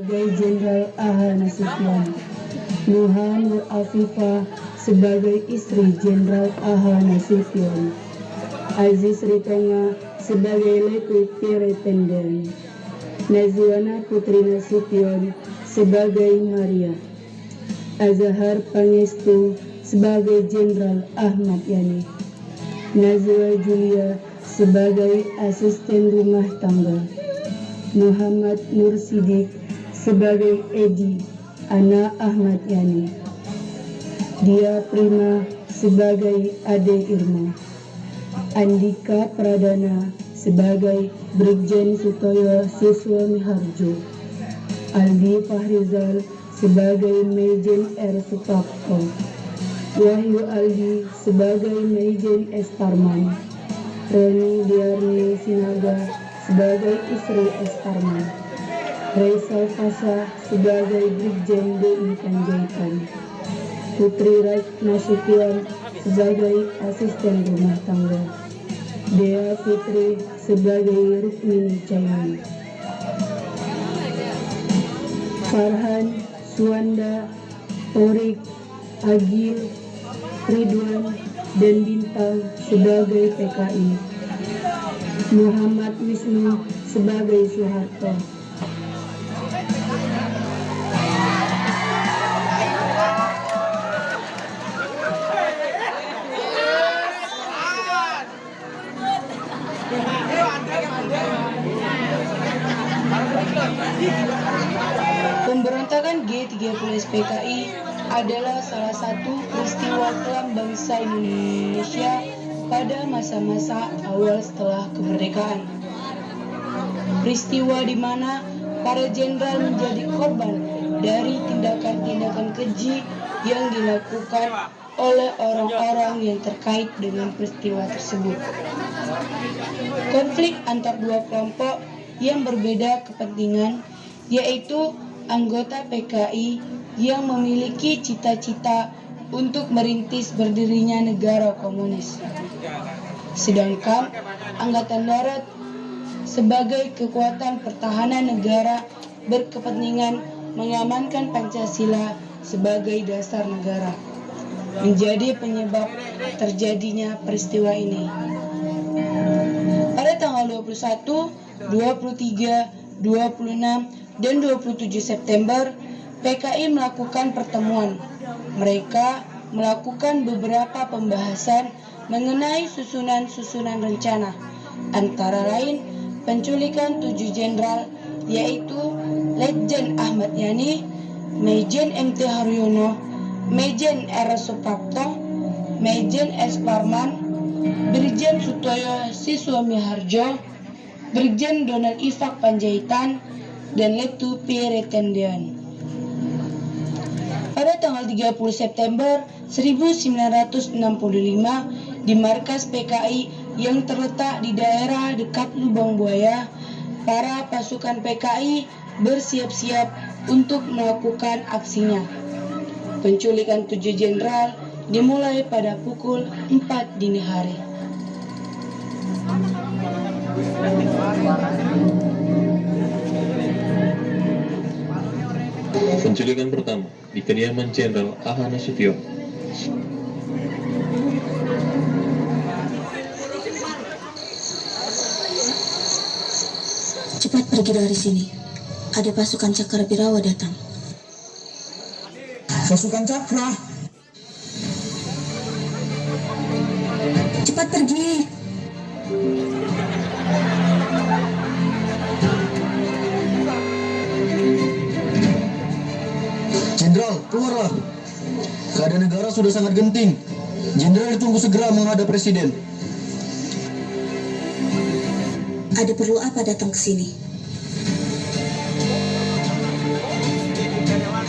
sebagai Jenderal AH Nasution, Nuha Nur Afifah sebagai istri Jenderal AH Nasution, Aziz Ritonga sebagai Letu Pretenden, Nazwana Putri Nasution sebagai Maria, Azahar Pangestu sebagai Jenderal Ahmad Yani, Nazwa Julia sebagai asisten rumah tangga, Muhammad Nur Sidik sebagai Edi, anak Ahmad Yani, Dia Prima sebagai Ade Irma, Andika Pradana sebagai Brigjen Sutoyo Siswa Miharjo, Aldi Fahrizal sebagai Mejen R. Supapto, Wahyu Aldi sebagai Mejen S. Parman, Roni Diarni Sinaga sebagai istri S. Parman, Raisa Fasha sebagai Brigjen DI Panjaitan, Putri Raj Nasution sebagai asisten rumah tangga, Dea Fitri sebagai Rukmini Cayani, Farhan, Suwanda, Torik, Agil, Ridwan, dan Bintang sebagai PKI, Muhammad Wisnu sebagai Soeharto. Pemberontakan G30 SPKI adalah salah satu peristiwa kelam bangsa Indonesia pada masa-masa awal setelah kemerdekaan. Peristiwa di mana para jenderal menjadi korban dari tindakan-tindakan keji yang dilakukan oleh orang-orang yang terkait dengan peristiwa tersebut. Konflik antar dua kelompok yang berbeda kepentingan, yaitu anggota PKI yang memiliki cita-cita untuk merintis berdirinya negara komunis. Sedangkan Angkatan Darat sebagai kekuatan pertahanan negara berkepentingan mengamankan Pancasila sebagai dasar negara, menjadi penyebab terjadinya peristiwa ini. Pada tanggal 21, 23, 26, dan 27 September, PKI melakukan pertemuan. Mereka melakukan beberapa pembahasan mengenai susunan-susunan rencana, antara lain penculikan 7 jenderal, yaitu Letjen Ahmad Yani, Mejen MT Haryono, Mejen R. Supapto, Mejen S. Parman, Brigjen Sutoyo Siswa Miharjo, Brigjen Donald Ifak Panjaitan, dan Letu Pretenden. Pada tanggal 30 September 1965 di markas PKI yang terletak di daerah dekat Lubang Buaya, para pasukan PKI bersiap-siap untuk melakukan aksinya. Penculikan 7 jenderal dimulai pada pukul 4 dini hari. Penculikan pertama di kediaman Jenderal AH Nasution. Cepat pergi dari sini. Ada pasukan Cakrawirawa datang. Pasukan Cakra? Cepat pergi. Jenderal, keluarlah. Keadaan negara sudah sangat genting. Jenderal ditunggu segera menghadap Presiden. Ada perlu apa datang ke sini?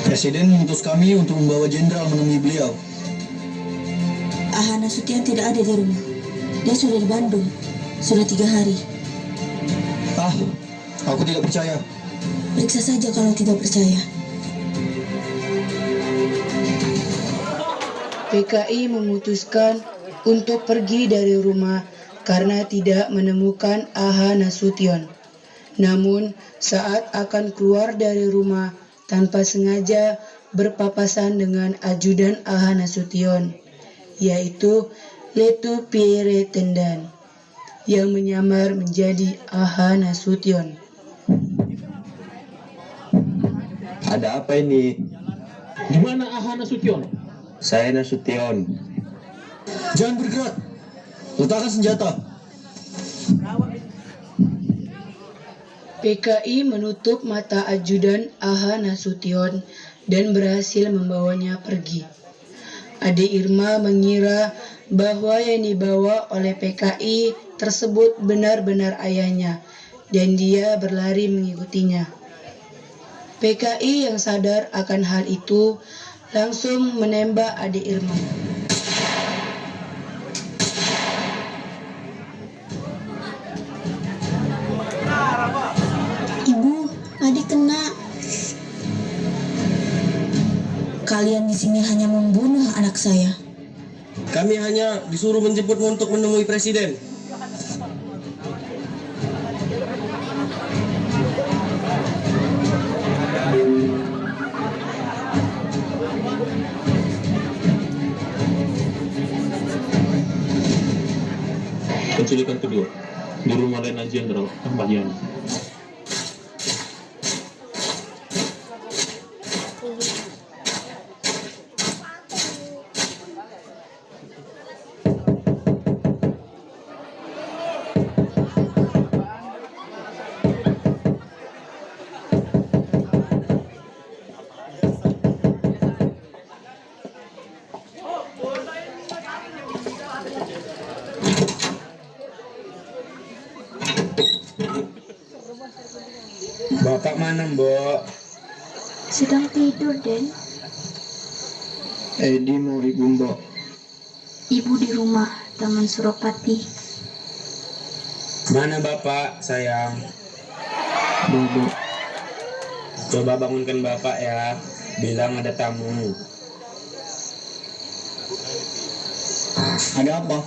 Presiden mengutus kami untuk membawa jenderal menemui beliau. AH Nasution tidak ada di rumah. Dia sudah di Bandung. Sudah 3 hari. Aku tidak percaya. Periksa saja kalau tidak percaya. PKI memutuskan untuk pergi dari rumah karena tidak menemukan AH Nasution. Namun, saat akan keluar dari rumah tanpa sengaja berpapasan dengan ajudan Aha Nasution, yaitu Letu Pierre Tendan, yang menyamar menjadi Aha Nasution. Ada apa ini? Di mana Aha Nasution? Saya Nasution. Jangan bergerak. Letakkan senjata. PKI menutup mata ajudan Aha Nasution dan berhasil membawanya pergi. Ade Irma mengira bahwa yang dibawa oleh PKI tersebut benar-benar ayahnya, dan dia berlari mengikutinya. PKI yang sadar akan hal itu langsung menembak Ade Irma. Ibu, adik kena. Kalian di sini hanya membunuh anak saya. Kami hanya disuruh menjemputmu untuk menemui presiden. Penculikan kedua di rumah Letnan Jenderal Ahmad Yani. Bapak mana, Mbok? Sedang tidur, Den. Edi mau ibu Mbok. Ibu di rumah, Taman Suropati. Mana Bapak, sayang? Bobo. Coba bangunkan Bapak ya. Bilang ada tamu. Ada apa?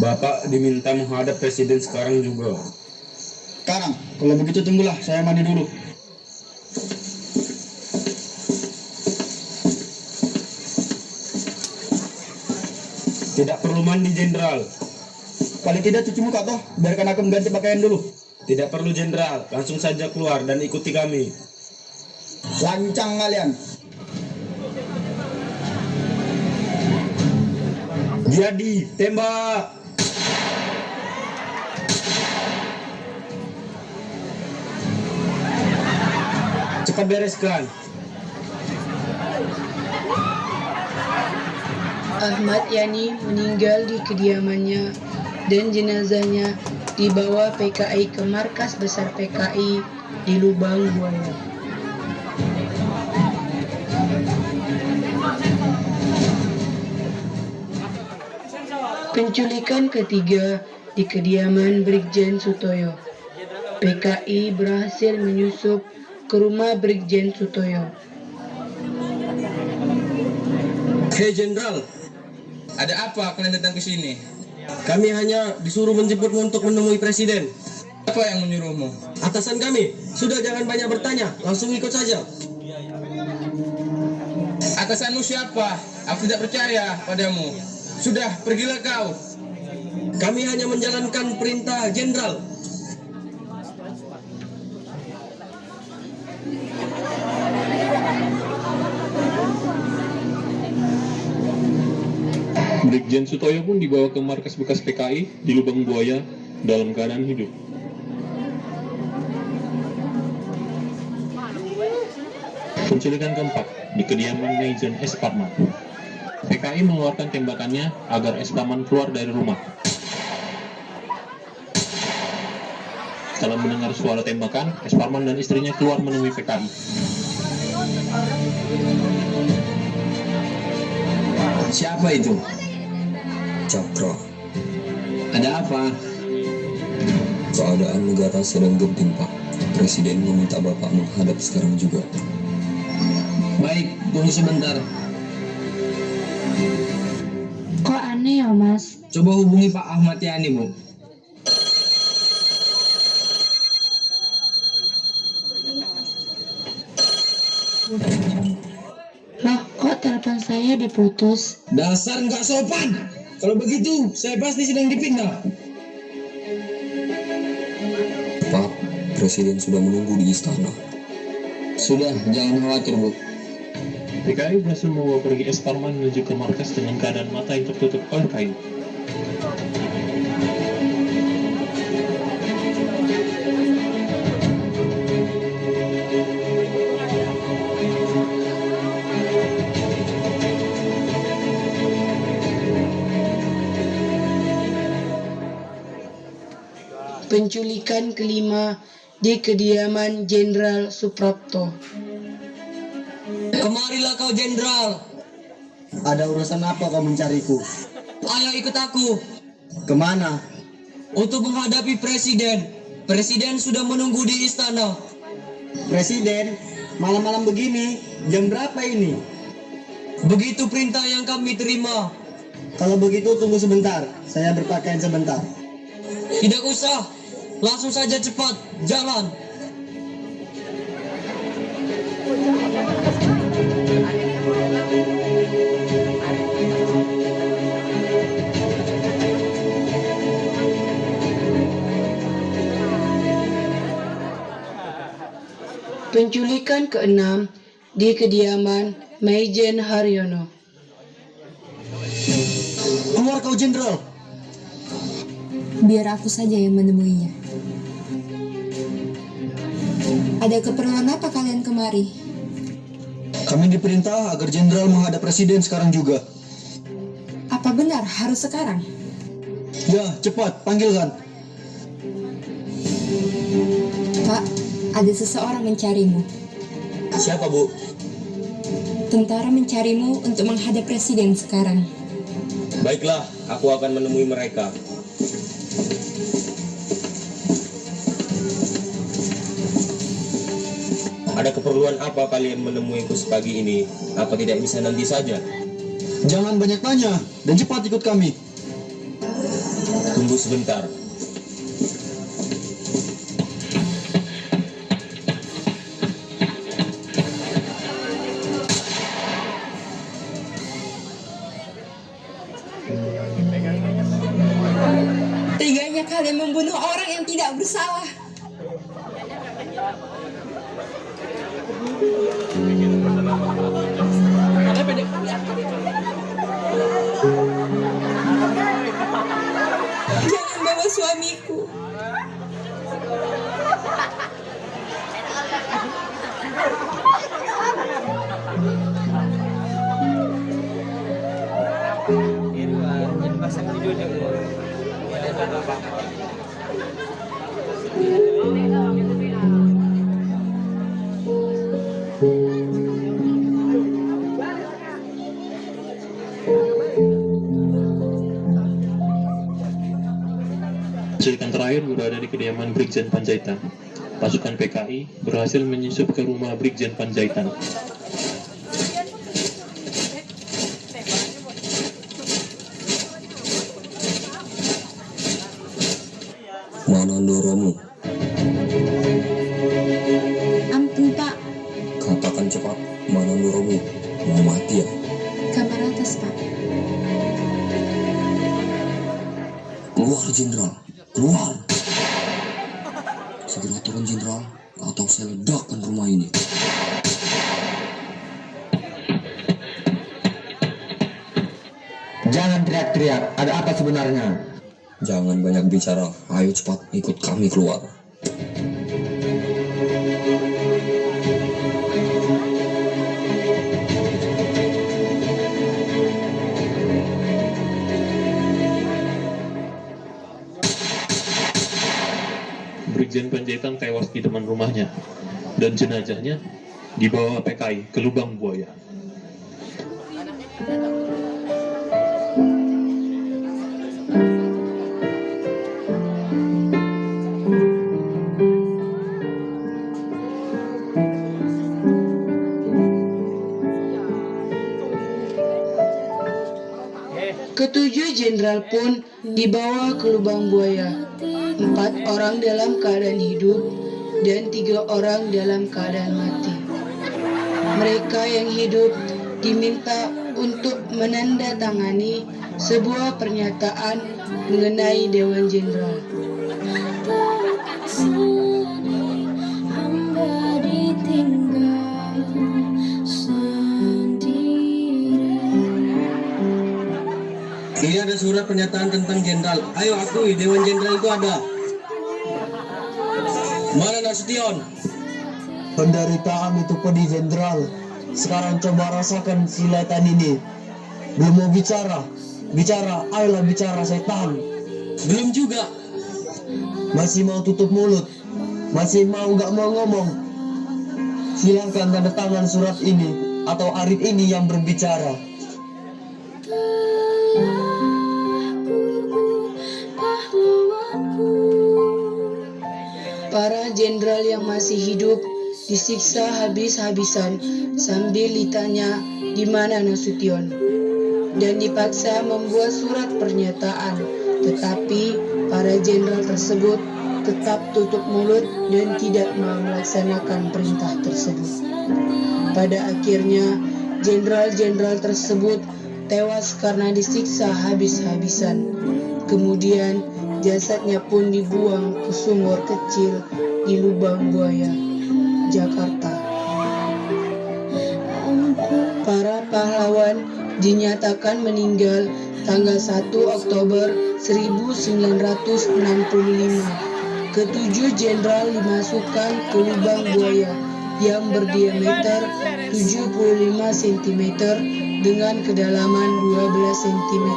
Bapak diminta menghadap presiden sekarang juga. Sekarang, kalau begitu tunggulah, saya mandi dulu. Tidak perlu mandi, Jenderal. Paling tidak cuci muka toh, biarkan aku mengganti pakaian dulu. Tidak perlu, Jenderal. Langsung saja keluar dan ikuti kami. Lancang kalian. Jadi, tembak! Cepat bereskan. Ahmad Yani meninggal di kediamannya dan jenazahnya dibawa PKI ke markas besar PKI di Lubang Buaya. Penculikan ketiga di kediaman Brigjen Sutoyo. PKI berhasil menyusup ke rumah Brigjen Sutoyo. Hei Jenderal, ada apa kalian datang ke sini? Kami hanya disuruh menjemputmu untuk menemui presiden. Apa yang menyuruhmu? Atasan kami. Sudah, jangan banyak bertanya, langsung ikut saja. Atasanmu siapa? Aku tidak percaya padamu. Sudah, pergilah kau. Kami hanya menjalankan perintah Jenderal. Brigjen Sutoyo pun dibawa ke markas bekas PKI di Lubang Buaya dalam keadaan hidup. Penculikan keempat di kediaman Maizen S. Parman. PKI mengeluarkan tembakannya agar S. Parman keluar dari rumah. Setelah mendengar suara tembakan, S. Parman dan istrinya keluar menemui PKI. Siapa itu? Cakra, Ada apa? keadaan negara sedang genting, Pak. Presiden meminta Bapak menghadap sekarang juga. Baik, tunggu sebentar. Kok aneh ya, Mas? Coba hubungi Pak Ahmad Yani, Bu. Loh, kok telepon saya diputus? Dasar nggak sopan. Kalau begitu, saya pasti sedang dipindah. Pak, Presiden sudah menunggu di istana. Sudah, jangan khawatir, Bu. PKI berhasil membawa pergi S. Parman menuju ke markas dengan keadaan mata yang tertutup oleh kain. Penculikan kelima di kediaman Jenderal Suprapto. Kemarilah kau, Jenderal. Ada urusan apa kau mencariku? Ayo ikut aku Kemana? untuk menghadapi Presiden. Presiden sudah menunggu di istana. Presiden, malam-malam begini, jam berapa ini? Begitu perintah yang kami terima. Kalau begitu tunggu sebentar, saya berpakaian sebentar. Tidak usah, langsung saja cepat, jalan. Penculikan keenam di kediaman Maijen Haryono. Keluar kau, Jenderal. Biar aku saja yang menemuinya. Ada keperluan apa kalian kemari? Kami diperintah agar Jenderal menghadap Presiden sekarang juga. Apa benar harus sekarang? Ya, cepat, panggilkan. Pak, ada seseorang mencarimu. Siapa, Bu? Tentara mencarimu untuk menghadap Presiden sekarang. Baiklah, aku akan menemui mereka. Ada keperluan apa kalian menemuiku sepagi ini? Apa tidak bisa nanti saja? Jangan banyak tanya, dan cepat ikut kami. Tunggu sebentar. Teganya kalian membunuh orang yang tidak bersalah. Jangan bawa suamiku. Penculikan terakhir berada di kediaman Brigjen Panjaitan. Pasukan PKI berhasil menyusup ke rumah Brigjen Panjaitan. Mana Ndoromu? Ampun Pak, Katakan cepat, mana Ndoromu? Mau mati ya? kamar atas Pak. Keluar, Jenderal. Keluar. Segera turun, Jenderal, atau saya ledakkan rumah ini. Jangan teriak-teriak, ada apa sebenarnya? Jangan banyak bicara. Ayo cepat ikut kami keluar. Brigjen Panjaitan tewas di depan rumahnya dan jenazahnya dibawa PKI ke lubang buaya. Ketujuh jenderal pun dibawa ke lubang buaya. 4 orang dalam keadaan hidup dan 3 orang dalam keadaan mati. Mereka yang hidup diminta untuk menandatangani sebuah pernyataan mengenai Dewan Jenderal. Ini ada surat pernyataan tentang jenderal. Ayo akui, Dewan Jenderal itu ada. Mana Nasution? Penderitaan itu pedih, Jenderal. Sekarang coba rasakan silatan ini. Belum mau bicara. Bicara, ayolah bicara, saya tahan. Belum juga. Masih mau tutup mulut. Masih mau gak mau ngomong. Silahkan tanda tangan surat ini atau Arif ini yang berbicara. Para jenderal yang masih hidup disiksa habis-habisan sambil ditanya di mana Nasution, dan dipaksa membuat surat pernyataan, tetapi para jenderal tersebut tetap tutup mulut dan tidak mau melaksanakan perintah tersebut. Pada akhirnya jenderal-jenderal tersebut tewas karena disiksa habis-habisan. Kemudian jasadnya pun dibuang ke sumur kecil di Lubang Buaya, Jakarta. Para pahlawan dinyatakan meninggal tanggal 1 Oktober 1965. Ketujuh jenderal dimasukkan ke lubang buaya yang berdiameter 75 cm dengan kedalaman 12 cm.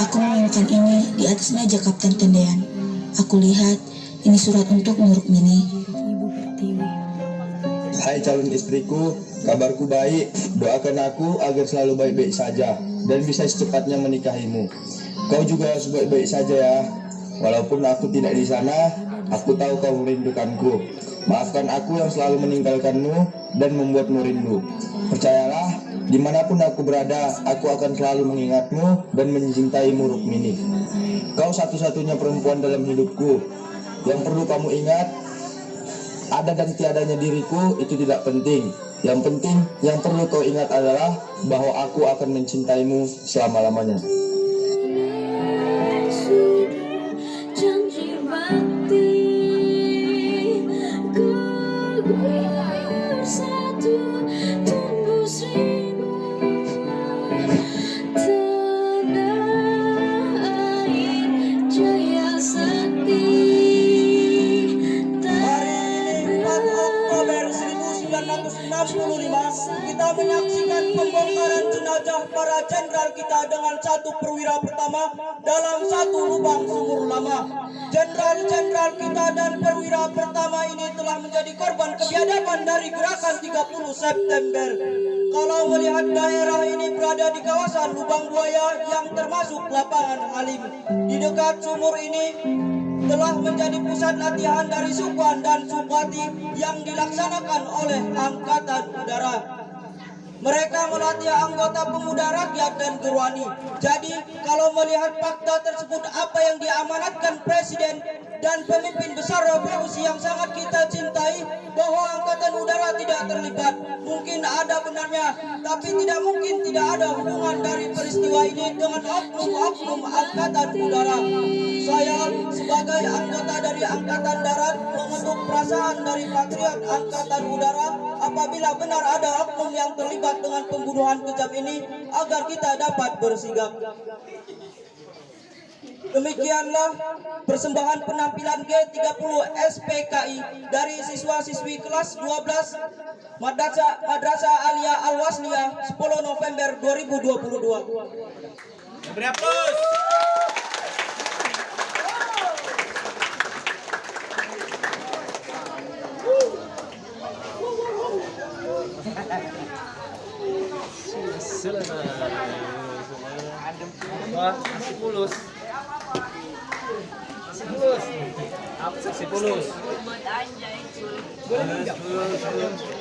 Aku menemukan ini di atas meja Kapten Tendean. Aku lihat ini surat untuk Nur Rukmini. Hai calon istriku, kabarku baik. Doakan aku agar selalu baik-baik saja dan bisa secepatnya menikahimu. Kau juga harus baik-baik saja ya. Walaupun aku tidak di sana, aku tahu kau merindukanku. Maafkan aku yang selalu meninggalkanmu dan membuatmu rindu. Percayalah, dimanapun aku berada, aku akan selalu mengingatmu dan mencintaimu, Rukmini. Kau satu-satunya perempuan dalam hidupku. Yang perlu kamu ingat, ada dan tiadanya diriku itu tidak penting. Yang penting, yang perlu kau ingat adalah bahwa aku akan mencintaimu selama-lamanya. Kita menyaksikan pembongkaran jenazah para jenderal kita dengan satu perwira pertama dalam satu lubang sumur lama. Jenderal-jenderal kita dan perwira pertama ini telah menjadi korban kebiadaban dari gerakan 30 September. Kalau melihat daerah ini berada di kawasan Lubang Buaya yang termasuk lapangan Halim. Di dekat sumur ini telah menjadi pusat latihan dari Sukuan dan Sukwati yang dilaksanakan oleh Angkatan Udara. Mereka melatih anggota pemuda rakyat dan Gurwani. Jadi, kalau melihat fakta tersebut, apa yang diamanatkan Presiden dan pemimpin besar revolusi yang sangat kita cintai, bahwa Angkatan Udara tidak terlibat. Mungkin ada benarnya, tapi tidak mungkin tidak ada hubungan dari peristiwa ini dengan oknum-oknum Angkatan Udara. Saya sebagai anggota dari Angkatan Darat mengetuk perasaan dari patriot Angkatan Udara apabila benar ada oknum yang terlibat dengan pembunuhan kejam ini agar kita dapat bersigap. Demikianlah persembahan penampilan G30 SPKI dari siswa-siswi kelas 12 Madrasah Alia Al-Wasliyah 10 November 2022. Beri aplaus. Wah, saksi pulus. Apa saksi pulus? Pulus.